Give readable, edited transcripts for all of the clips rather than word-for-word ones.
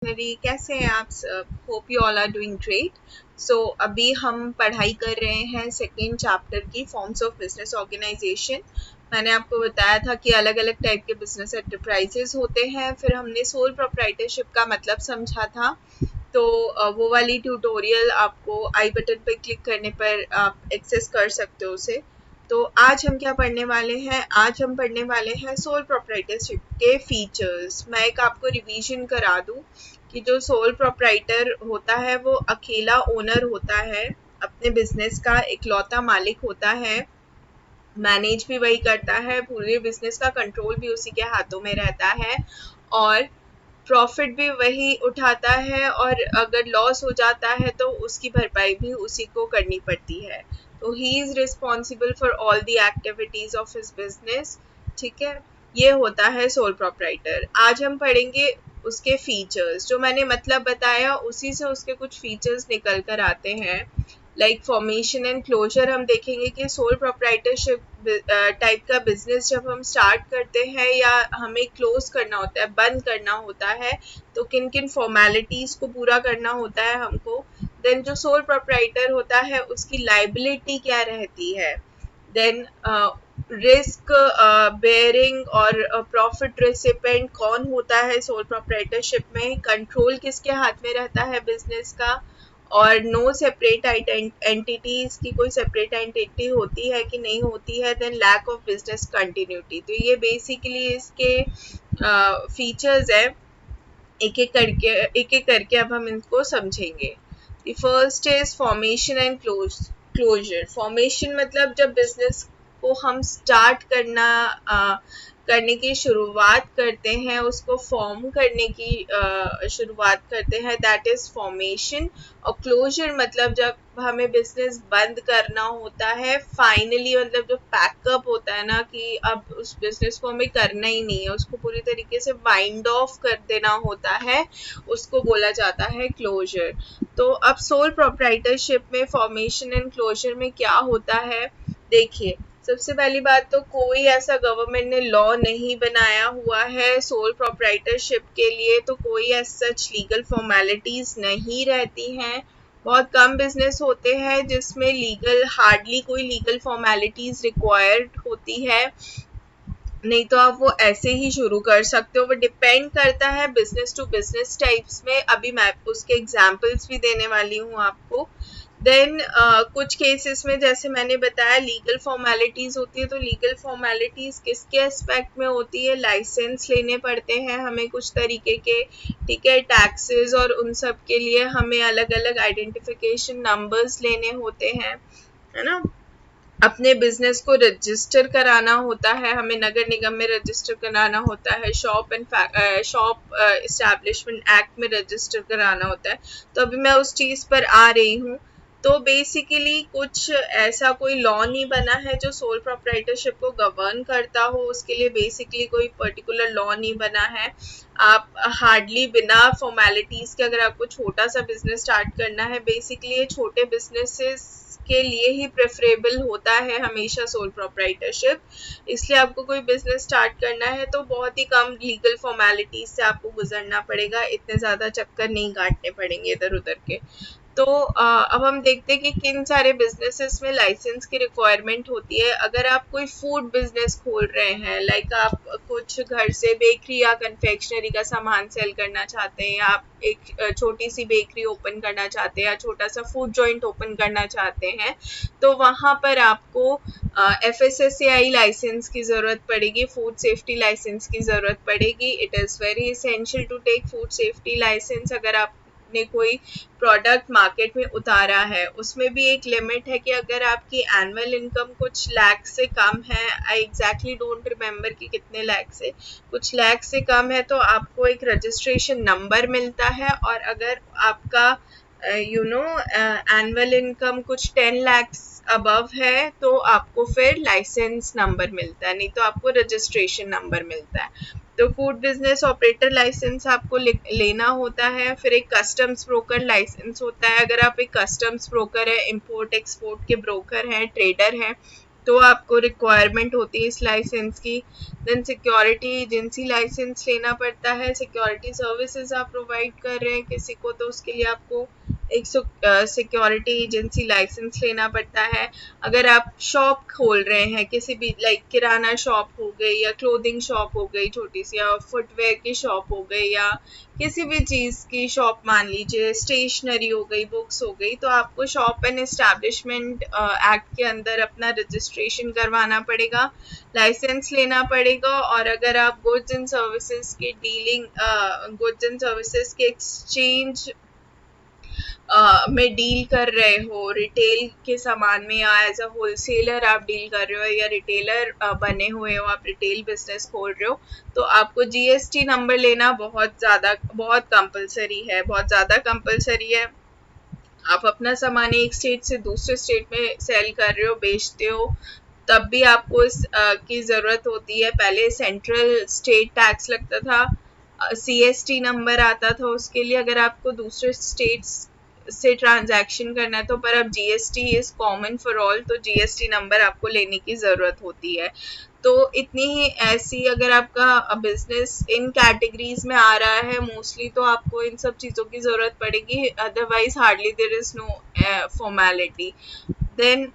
कैसे हैं आप सब? Hope you all are doing great. So अभी हम पढ़ाई कर रहे हैं सेकेंड चैप्टर की फॉर्म्स ऑफ बिजनेस ऑर्गेनाइजेशन। मैंने आपको बताया था कि अलग अलग टाइप के बिजनेस एंटरप्राइजेस होते हैं। फिर हमने सोल प्रोप्राइटरशिप का मतलब समझा था। तो वो वाली ट्यूटोरियल आपको आई बटन पर क्लिक करने पर आप एक्सेस कर सकते हो उसे। तो आज हम क्या पढ़ने वाले हैं? आज हम पढ़ने वाले हैं सोल प्रोप्राइटरशिप के फीचर्स। मैं एक आपको रिवीजन करा दूं कि जो सोल प्रोप्राइटर होता है वो अकेला ओनर होता है, अपने बिजनेस का इकलौता मालिक होता है, मैनेज भी वही करता है, पूरे बिजनेस का कंट्रोल भी उसी के हाथों में रहता है और प्रॉफिट भी वही उठाता है, और अगर लॉस हो जाता है तो उसकी भरपाई भी उसी को करनी पड़ती है। तो he is responsible for all the activities of his business. ठीक है, ये होता है सोल प्रोप्राइटर। आज हम पढ़ेंगे उसके फीचर्स। जो मैंने मतलब बताया उसी से उसके कुछ फीचर्स निकल कर आते हैं। लाइक फॉर्मेशन एंड क्लोजर हम देखेंगे कि सोल प्रोप्राइटरशिप टाइप का बिजनेस जब हम स्टार्ट करते हैं या हमें क्लोज करना होता है, बंद करना होता है, तो किन किन फॉर्मेलिटीज को पूरा करना होता है हमको। देन जो सोल प्रोप्राइटर होता है उसकी लाइबिलिटी क्या रहती है। देन रिस्क बेयरिंग और प्रॉफिट रेसिपेंट कौन होता है सोल प्रोप्राइटरशिप में, कंट्रोल किसके हाथ में रहता है बिजनेस का, और नो सेपरेट एंटिटीज की कोई सेपरेट एंटिटी होती है कि नहीं होती है। Then lack of business continuity. तो ये बेसिकली इसके फीचर्स है। एक एक करके अब हम इनको समझेंगे। The first is formation and closure. Formation मतलब जब बिजनेस को हम स्टार्ट करने की शुरुआत करते हैं, उसको फॉर्म करने की शुरुआत करते हैं, दैट इज फॉर्मेशन। और क्लोजर मतलब जब हमें बिजनेस बंद करना होता है फाइनली, मतलब जो पैकअप होता है ना कि अब उस बिजनेस को हमें करना ही नहीं है, उसको पूरी तरीके से वाइंड ऑफ कर देना होता है, उसको बोला जाता है क्लोजर। तो अब सोल प्रोप्राइटरशिप में फॉर्मेशन एंड क्लोजर में क्या होता है, देखिए। सबसे पहली बात तो कोई ऐसा गवर्नमेंट ने लॉ नहीं बनाया हुआ है सोल प्रोप्राइटरशिप के लिए, तो कोई सच लीगल फॉर्मेलिटीज नहीं रहती हैं। बहुत कम बिजनेस होते हैं जिसमें हार्डली कोई लीगल फॉर्मेलिटीज रिक्वायर्ड होती है, नहीं तो आप वो ऐसे ही शुरू कर सकते हो। वो डिपेंड करता है बिजनेस टू बिजनेस टाइप्स में। अभी मैं उसके एग्जांपल्स भी देने वाली हूँ आपको। देन कुछ केसेस में जैसे मैंने बताया लीगल फॉर्मेलिटीज होती है, तो लीगल फॉर्मेलिटीज किसके एस्पेक्ट में होती है, लाइसेंस लेने पड़ते हैं हमें कुछ तरीके के, ठीक है, टैक्सेस, और उन सब के लिए हमें अलग अलग आइडेंटिफिकेशन नंबर्स लेने होते हैं, है ना। अपने बिजनेस को रजिस्टर कराना होता है, हमें नगर निगम में रजिस्टर कराना होता है, शॉप इस्टेब्लिशमेंट एक्ट में रजिस्टर कराना होता है। तो अभी मैं उस चीज़ पर आ रही हूँ। तो बेसिकली कुछ ऐसा कोई लॉ नहीं बना है जो सोल प्रोप्राइटरशिप को गवर्न करता हो, उसके लिए बेसिकली कोई पर्टिकुलर लॉ नहीं बना है। आप हार्डली बिना फॉर्मेलिटीज़ के अगर आपको छोटा सा बिजनेस स्टार्ट करना है, बेसिकली ये छोटे बिजनेसेस के लिए ही प्रेफरेबल होता है हमेशा सोल प्रोप्राइटरशिप। इसलिए आपको कोई बिजनेस स्टार्ट करना है तो बहुत ही कम लीगल फॉर्मेलिटीज से आपको गुजरना पड़ेगा, इतने ज़्यादा चक्कर नहीं काटने पड़ेंगे इधर उधर के। तो अब हम देखते हैं कि किन सारे बिजनेसेस में लाइसेंस की रिक्वायरमेंट होती है। अगर आप कोई फूड बिजनेस खोल रहे हैं, लाइक आप कुछ घर से बेकरी या कन्फेक्शनरी का सामान सेल करना चाहते हैं, या आप एक छोटी सी बेकरी ओपन करना चाहते हैं, या छोटा सा फूड जॉइंट ओपन करना चाहते हैं, तो वहाँ पर आपको FSSAI लाइसेंस की ज़रूरत पड़ेगी, फूड सेफ्टी लाइसेंस की ज़रूरत पड़ेगी। It is very essential to take food safety licence. अगर आपने कोई प्रोडक्ट मार्केट में उतारा है, उसमें भी एक लिमिट है कि अगर आपकी एनुअल इनकम कुछ लाख से कम है, आई एग्जैक्टली डोंट रिमेम्बर कि कितने लाख से, कुछ लाख से कम है, तो आपको एक रजिस्ट्रेशन नंबर मिलता है। और अगर आपका एनुअल इनकम कुछ 10 लाख अबव है तो आपको फिर लाइसेंस नंबर मिलता है, नहीं तो आपको रजिस्ट्रेशन नंबर मिलता है। तो फूड बिजनेस ऑपरेटर लाइसेंस आपको लेना होता है। फिर एक कस्टम्स ब्रोकर लाइसेंस होता है। अगर आप एक कस्टम्स ब्रोकर है, इंपोर्ट एक्सपोर्ट के ब्रोकर हैं, ट्रेडर हैं, तो आपको रिक्वायरमेंट होती है इस लाइसेंस की। देन सिक्योरिटी एजेंसी लाइसेंस लेना पड़ता है। सिक्योरिटी सर्विसेज आप प्रोवाइड कर रहे हैं किसी को, तो उसके लिए आपको एक सिक्योरिटी एजेंसी लाइसेंस लेना पड़ता है। अगर आप शॉप खोल रहे हैं किसी भी, लाइक किराना शॉप हो गई या क्लोथिंग शॉप हो गई छोटी सी, या फुटवेयर की शॉप हो गई, या किसी भी चीज़ की शॉप मान लीजिए, स्टेशनरी हो गई, बुक्स हो गई, तो आपको शॉप एंड एस्टैब्लिशमेंट एक्ट के अंदर अपना रजिस्ट्रेशन करवाना पड़ेगा, लाइसेंस लेना पड़ेगा। और अगर आप गुड्स एंड सर्विसेज की डीलिंग, गुड्स एंड सर्विसेज के एक्सचेंज में डील कर रहे हो, रिटेल के सामान में, या एज अ होलसेलर आप डील कर रहे हो, या रिटेलर बने हुए हो, आप रिटेल बिजनेस खोल रहे हो, तो आपको जीएसटी नंबर लेना बहुत कंपलसरी है, बहुत ज़्यादा कंपलसरी है। आप अपना सामान एक स्टेट से दूसरे स्टेट में सेल कर रहे हो, बेचते हो, तब भी आपको इस की ज़रूरत होती है। पहले सेंट्रल स्टेट टैक्स लगता था, सीएसटी नंबर आता था उसके लिए, अगर आपको दूसरे स्टेट्स से ट्रांजैक्शन करना है तो, पर अब GST is common for all, तो जीएसटी नंबर आपको लेने की ज़रूरत होती है। तो इतनी ही ऐसी, अगर आपका बिजनेस इन कैटेगरीज में आ रहा है मोस्टली, तो आपको इन सब चीज़ों की ज़रूरत पड़ेगी, otherwise hardly there is no formality. Then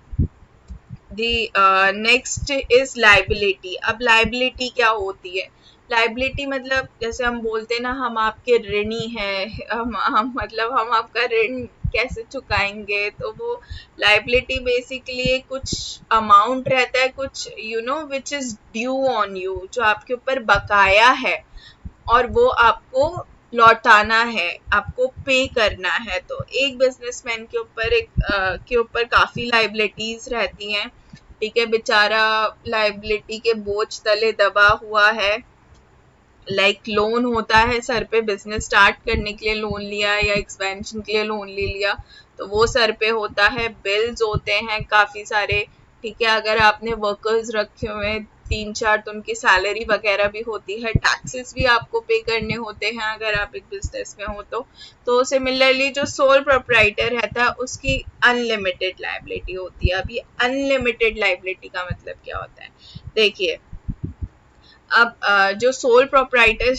the next is liability. अब लाइबिलिटी क्या होती है? लाइबिलिटी मतलब जैसे हम बोलते हैं ना, हम आपके ऋणी हैं, मतलब हम आपका ऋण कैसे चुकाएंगे, तो वो लाइबिलिटी बेसिकली कुछ अमाउंट रहता है, कुछ which is due on you, जो आपके ऊपर बकाया है और वो आपको लौटाना है, आपको पे करना है। तो एक बिजनेसमैन के ऊपर काफी लाइबिलिटीज रहती हैं, ठीक है, बेचारा लाइबिलिटी के बोझ तले दबा हुआ है। लाइक लोन होता है सर पे, बिजनेस स्टार्ट करने के लिए लोन लिया या एक्सपेंशन के लिए लोन ले लिया, तो वो सर पे होता है। बिल्स होते हैं काफी सारे, ठीक है, अगर आपने वर्कर्स रखे हुए हैं 3-4 तो उनकी सैलरी वगैरह भी होती है। टैक्सेस भी आपको पे करने होते हैं अगर आप एक बिजनेस में हो तो सिमिलरली जो सोल प्रोप्राइटर रहता है उसकी अनलिमिटेड लाइबिलिटी होती है। अब ये अनलिमिटेड लाइबिलिटी का मतलब क्या होता है? देखिए, अब जो सोल प्रोप्राइटर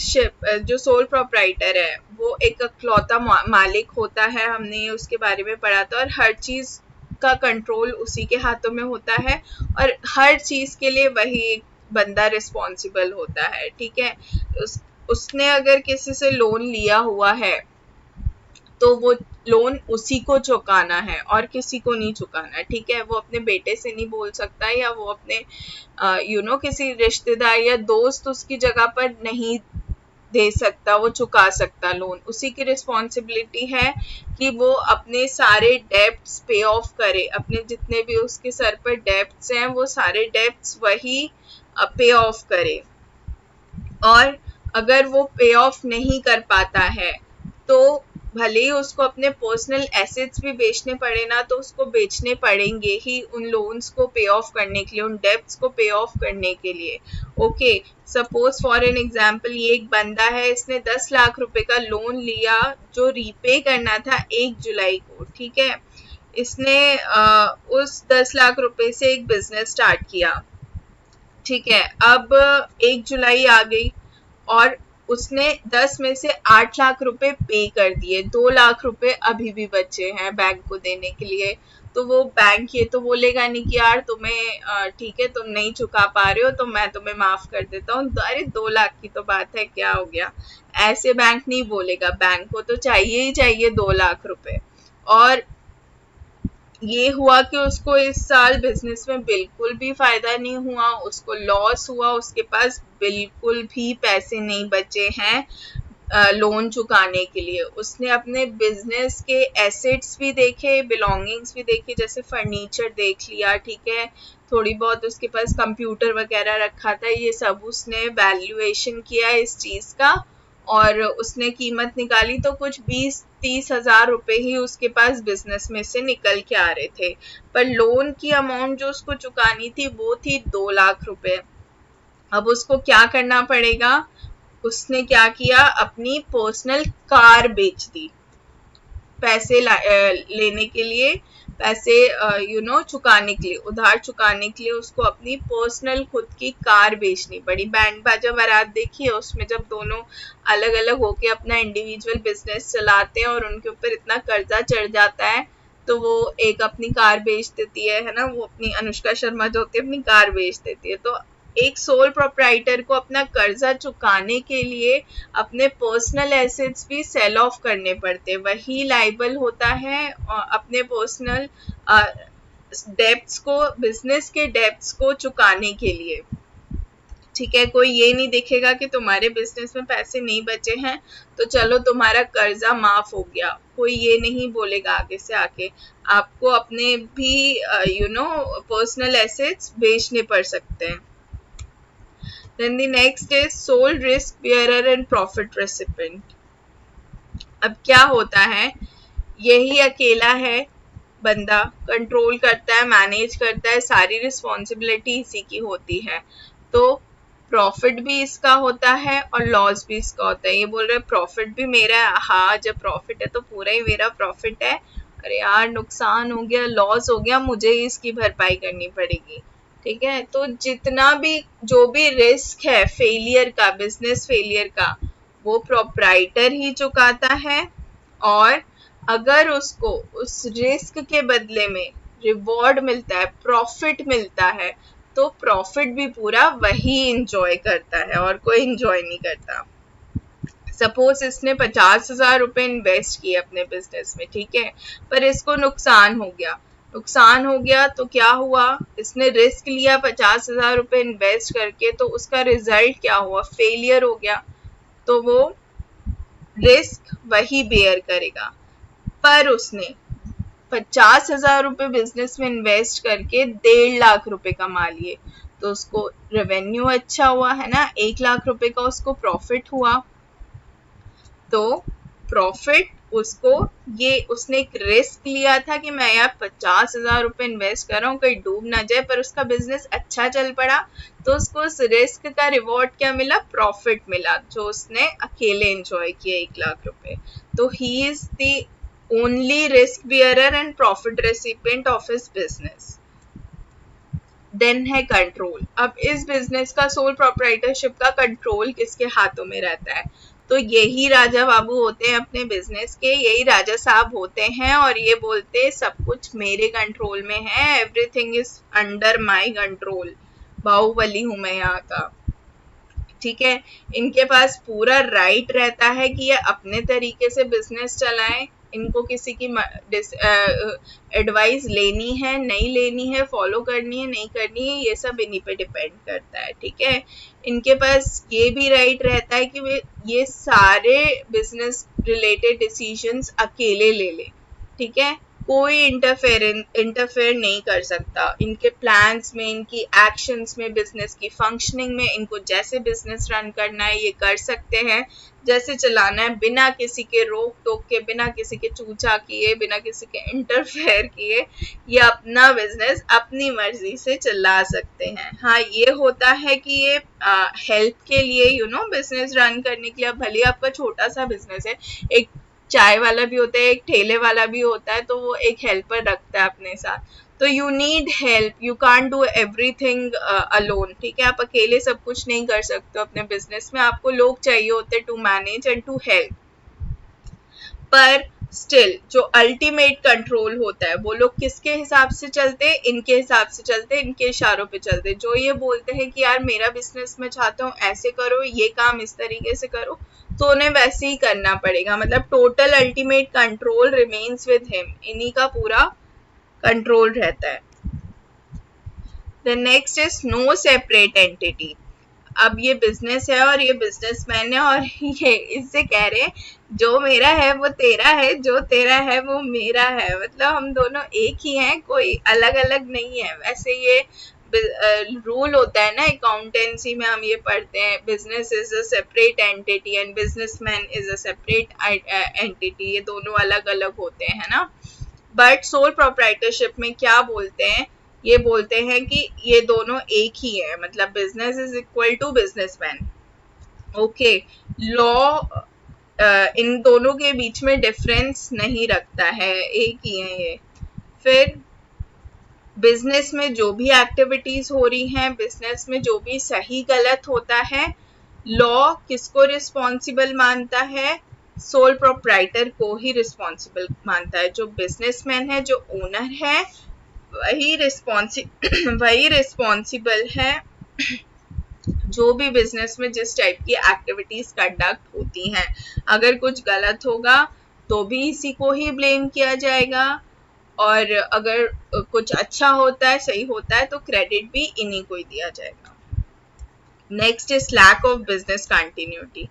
है वो एक अकलौता मालिक होता है, हमने उसके बारे में पढ़ा था, और हर चीज का कंट्रोल उसी के हाथों में होता है, और हर चीज के लिए वही एक बंदा रिस्पॉन्सिबल होता है, ठीक है। उसने अगर किसी से लोन लिया हुआ है तो वो लोन उसी को चुकाना है और किसी को नहीं चुकाना, ठीक है। वो अपने बेटे से नहीं बोल सकता है, या वो अपने किसी रिश्तेदार या दोस्त उसकी जगह पर नहीं दे सकता, वो चुका सकता लोन। उसी की रिस्पॉन्सिबिलिटी है कि वो अपने सारे डेब्ट्स पे ऑफ करे, अपने जितने भी उसके सर पर डेब्ट्स हैं वो सारे डेब्ट्स वही पे ऑफ करे। और अगर वो पे ऑफ नहीं कर पाता है तो भले ही उसको अपने पर्सनल एसेट्स भी बेचने पड़े ना, तो उसको बेचने पड़ेंगे ही उन लोन्स को पे ऑफ करने के लिए, उन डेब्ट्स को पे ऑफ करने के लिए। Okay, suppose for an example, ये एक बंदा है, इसने 10 लाख रुपए का लोन लिया जो रीपे करना था 1 जुलाई को, ठीक है। इसने उस 10 लाख रुपए से एक बिजनेस स्टार्ट किया, ठीक है। अब 1 जुलाई आ गई और उसने 10 में से 8 लाख रुपए पे कर दिए, 2 लाख रुपए अभी भी बचे हैं बैंक को देने के लिए। तो वो बैंक ये तो बोलेगा नहीं कि यार तुम्हें ठीक है, तुम नहीं चुका पा रहे हो तो मैं तुम्हें माफ कर देता हूँ, अरे 2 लाख की तो बात है, क्या हो गया, ऐसे बैंक नहीं बोलेगा। बैंक को तो चाहिए ही चाहिए 2 लाख रुपए। और ये हुआ कि उसको इस साल बिजनेस में बिल्कुल भी फायदा नहीं हुआ, उसको लॉस हुआ, उसके पास बिल्कुल भी पैसे नहीं बचे हैं लोन चुकाने के लिए। उसने अपने बिजनेस के एसेट्स भी देखे, बिलोंगिंग्स भी देखी, जैसे फर्नीचर देख लिया, ठीक है, थोड़ी बहुत उसके पास कंप्यूटर वगैरह रखा था, ये सब उसने वैल्यूएशन किया इस चीज का, और उसने कीमत निकाली तो कुछ 20-30 हजार रुपए ही उसके पास बिजनेस में से निकल के आ रहे थे। पर लोन की अमाउंट जो उसको चुकानी थी वो थी 2 लाख रुपए। अब उसको क्या करना पड़ेगा? उसने क्या किया, अपनी पर्सनल कार बेच दी पैसे लेने के लिए। पैसे चुकाने के लिए, उधार चुकाने के लिए उसको अपनी पर्सनल खुद की कार बेचनी पड़ी। बैंड बाजा बारात देखिए, उसमें जब दोनों अलग अलग होके अपना इंडिविजुअल बिजनेस चलाते हैं और उनके ऊपर इतना कर्जा चढ़ जाता है, तो वो एक अपनी कार बेच देती है ना, वो अपनी अनुष्का शर्मा जो होती है अपनी कार बेच देती है। तो एक सोल प्रोप्राइटर को अपना कर्जा चुकाने के लिए अपने पर्सनल एसेट्स भी सेल ऑफ करने पड़ते हैं, वही लाइबल होता है अपने पर्सनल डेब्ट्स को, बिजनेस के डेब्ट्स को चुकाने के लिए। ठीक है, कोई ये नहीं देखेगा कि तुम्हारे बिजनेस में पैसे नहीं बचे हैं तो चलो तुम्हारा कर्जा माफ हो गया, कोई ये नहीं बोलेगा आगे से आके। आपको अपने भी पर्सनल एसेट्स बेचने पड़ सकते हैं। Then the next is sole risk bearer and profit recipient. अब क्या होता है, यही अकेला है बंदा, कंट्रोल करता है, मैनेज करता है, सारी रिस्पॉन्सिबिलिटी इसी की होती है। तो प्रॉफिट भी इसका होता है और लॉस भी इसका होता है। ये बोल रहे प्रॉफिट भी मेरा है, हाँ जब प्रॉफिट है तो पूरा ही मेरा प्रॉफिट है, अरे यार नुकसान हो गया, लॉस हो गया, मुझे ही इसकी भरपाई करनी पड़ेगी। ठीक है, तो जितना भी जो भी रिस्क है फेलियर का, बिजनेस फेलियर का, वो प्रोप्राइटर ही चुकाता है। और अगर उसको उस रिस्क के बदले में रिवॉर्ड मिलता है, प्रॉफिट मिलता है, तो प्रॉफिट भी पूरा वही इंजॉय करता है और कोई इंजॉय नहीं करता। सपोज इसने 50,000 रुपए इन्वेस्ट किए अपने बिजनेस में, ठीक है, पर इसको नुकसान हो गया। नुकसान हो गया तो क्या हुआ, इसने रिस्क लिया 50,000 रुपए इन्वेस्ट करके, तो उसका रिजल्ट क्या हुआ, फेलियर हो गया। तो वो रिस्क वही बेयर करेगा। पर उसने 50,000 रुपए बिजनेस में इन्वेस्ट करके 1.5 लाख रुपए कमा लिए, तो उसको रेवेन्यू अच्छा हुआ है ना, 1 लाख रुपए का उसको प्रॉफिट हुआ। तो प्रॉफिट उसको, ये उसने एक रिस्क लिया था कि मैं यार 50,000 रुपए इन्वेस्ट कर रहा हूँ, कहीं डूब ना जाए, पर उसका बिजनेस अच्छा चल पड़ा, तो उसको उस रिस्क का रिवॉर्ड क्या मिला, प्रॉफिट मिला, जो उसने अकेले एंजॉय किया 1 लाख रुपए। तो he is the only risk bearer and profit recipient of his business. Then है कंट्रोल। अब इस बिजनेस का सोल प्रोप्राइटरशिप का कंट्रोल किसके हाथों में रहता है, तो यही राजा बाबू होते हैं अपने बिजनेस के, यही राजा साहब होते हैं और ये बोलते हैं सब कुछ मेरे कंट्रोल में है, everything is under my control, Baahubali हूं मैं यहाँ का। ठीक है, इनके पास पूरा राइट रहता है कि ये अपने तरीके से बिजनेस चलाएं, इनको किसी की एडवाइस लेनी है नहीं लेनी है, फॉलो करनी है नहीं करनी है, ये सब इन्हीं पे डिपेंड करता है। ठीक है, इनके पास ये भी राइट रहता है कि वे ये सारे बिजनेस रिलेटेड डिसीजंस अकेले ले ले। ठीक है, कोई इंटरफेयर नहीं कर सकता इनके प्लान्स में, इनकी एक्शंस में, बिजनेस की फंक्शनिंग में। इनको जैसे बिजनेस रन करना है ये कर सकते हैं, जैसे चलाना है, बिना किसी के रोक टोक के, बिना किसी के चूचा किए, बिना किसी के इंटरफेयर किए, ये अपना बिजनेस अपनी मर्जी से चला सकते हैं। हाँ, ये होता है कि ये हेल्प के लिए बिजनेस रन करने के लिए, भले आपका छोटा सा बिजनेस है, एक चाय वाला भी होता है, एक ठेले वाला भी होता है, तो वो एक हेल्पर रखता है अपने साथ। तो you need help, you can't do everything alone. ठीक है, आप अकेले सब कुछ नहीं कर सकते अपने बिजनेस में, आपको लोग चाहिए होते to manage and to help. पर स्टिल जो अल्टीमेट कंट्रोल होता है, वो लोग किसके हिसाब से चलते, इनके हिसाब से चलते, इनके इशारों पे चलते। जो ये बोलते हैं कि यार मेरा बिजनेस मैं चाहता हूँ ऐसे करो, ये काम इस तरीके से करो, तो उन्हें वैसे ही करना पड़ेगा। मतलब total ultimate control remains with him, इन्हीं का पूरा कंट्रोल रहता है। The next is no separate entity. अब ये बिजनेस है और ये बिजनेसमैन है और ये इससे कह रहे हैं जो मेरा है वो तेरा है, जो तेरा है वो मेरा है, मतलब हम दोनों एक ही हैं, कोई अलग अलग नहीं है। वैसे ये रूल होता है ना अकाउंटेंसी में, हम ये पढ़ते हैं business is a separate entity and businessman is a separate entity, ये दोनों अलग अलग होते हैं ना। बट सोल प्रोप्राइटरशिप में क्या बोलते हैं, ये बोलते हैं कि ये दोनों एक ही है, मतलब business is equal to businessman. Okay, law इन दोनों के बीच में डिफरेंस नहीं रखता है, एक ही है ये। फिर बिजनेस में जो भी एक्टिविटीज हो रही हैं, बिजनेस में जो भी सही गलत होता है, लॉ किसको रिस्पॉन्सिबल मानता है? सोल प्रोप्राइटर को ही रिस्पॉन्सिबल मानता है। जो बिजनेसमैन है, जो ओनर है, वही रिस्पॉन्सिबल है जो भी बिजनेस में जिस टाइप की एक्टिविटीज कंडक्ट होती हैं। अगर कुछ गलत होगा तो भी इसी को ही ब्लेम किया जाएगा, और अगर कुछ अच्छा होता है, सही होता है, तो क्रेडिट भी इन्हीं को ही दिया जाएगा। Next is lack of business continuity.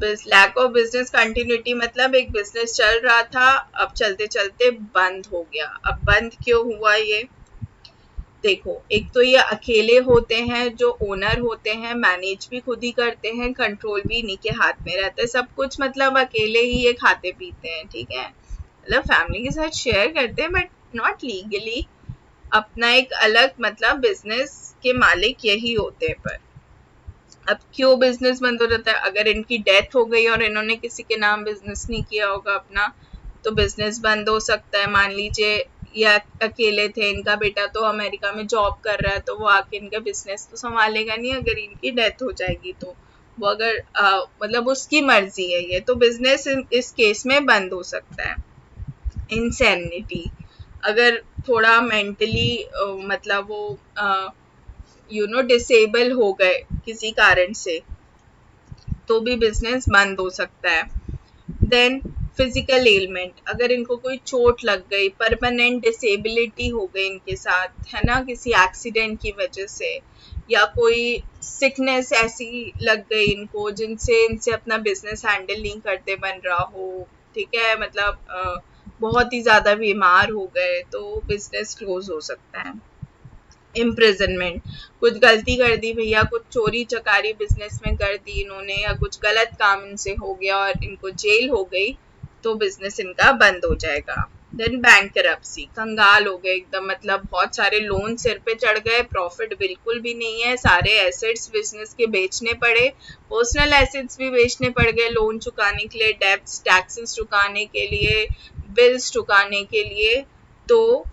Lack of business continuity मतलब एक बिजनेस चल रहा था, अब चलते चलते बंद हो गया। अब बंद क्यों हुआ? ये देखो, एक तो ये अकेले होते हैं, जो ओनर होते हैं, मैनेज भी खुद ही करते हैं, कंट्रोल भी इन्हीं के हाथ में रहता है, सब कुछ मतलब अकेले ही ये खाते पीते हैं, ठीक है, मतलब फैमिली के साथ शेयर करते हैं बट नॉट लीगली। अपना एक अलग मतलब बिजनेस के मालिक यही होते हैं। पर अब क्यों बिजनेस बंद हो जाता है? अगर इनकी डेथ हो गई और इन्होंने किसी के नाम बिजनेस नहीं किया होगा अपना, तो बिजनेस बंद हो सकता है। मान लीजिए या अकेले थे, इनका बेटा तो अमेरिका में जॉब कर रहा है, तो वो आके इनका बिजनेस तो संभालेगा नहीं अगर इनकी डेथ हो जाएगी। तो वो अगर मतलब उसकी मर्जी है ये, तो बिजनेस इस केस में बंद हो सकता है। इंसैनिटी, अगर थोड़ा मेंटली मतलब वो डिसेबल हो गए किसी कारण से, तो भी बिजनेस बंद हो सकता है। देन फिजिकल एलिमेंट, अगर इनको कोई चोट लग गई, परमानेंट डिसेबिलिटी हो गई इनके साथ, है ना, किसी एक्सीडेंट की वजह से, या कोई सिकनेस ऐसी लग गई इनको जिनसे इनसे अपना बिजनेस हैंडल नहीं करते बन रहा हो, ठीक है, मतलब बहुत ही ज़्यादा बीमार हो गए, तो बिजनेस क्लोज हो सकता है। इम्प्रिजनमेंट, कुछ गलती कर दी भैया, कुछ चोरी चकारी बिजनेस में कर दी इन्होंने, या कुछ गलत काम इनसे हो गया और इनको जेल हो गई, तो बिजनेस इनका बंद हो जाएगा। देन बैंकरप्सी, कंगाल हो गए एकदम, मतलब बहुत सारे लोन सिर पे चढ़ गए, प्रॉफिट बिल्कुल भी नहीं है, सारे एसेट्स बिजनेस के बेचने पड़े, पर्सनल एसेट्स भी बेचने पड़ गए लोन चुकाने के लिए, डेब्ट्स टैक्सेस चुकाने के लिए, बिल्स चुकाने के लिए, तो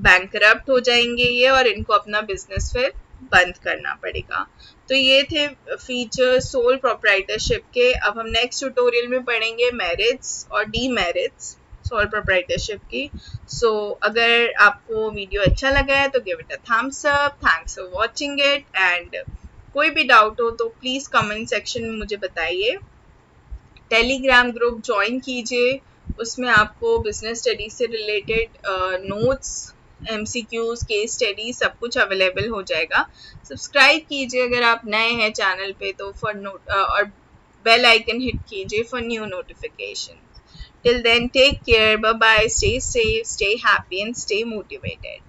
बैंकरप्ट हो जाएंगे ये, और इनको अपना बिजनेस फिर बंद करना पड़ेगा। तो ये थे फीचर सोल प्रोप्राइटरशिप के। अब हम नेक्स्ट ट्यूटोरियल में पढ़ेंगे मेरिट्स और डीमेरिट्स सोल प्रोप्राइटरशिप की। सो अगर आपको वीडियो अच्छा लगा है तो give it a thumbs up, thanks for watching it, and कोई भी डाउट हो तो प्लीज कमेंट सेक्शन में मुझे बताइए। टेलीग्राम ग्रुप ज्वाइन कीजिए, उसमें आपको बिजनेस स्टडी से related notes, MCQs, case study सब कुछ अवेलेबल हो जाएगा। सब्सक्राइब कीजिए अगर आप नए हैं चैनल पे, तो फॉर नोट और बेल आइकन हिट कीजिए for new notification. Till then take care, bye bye, stay safe, stay happy and stay motivated.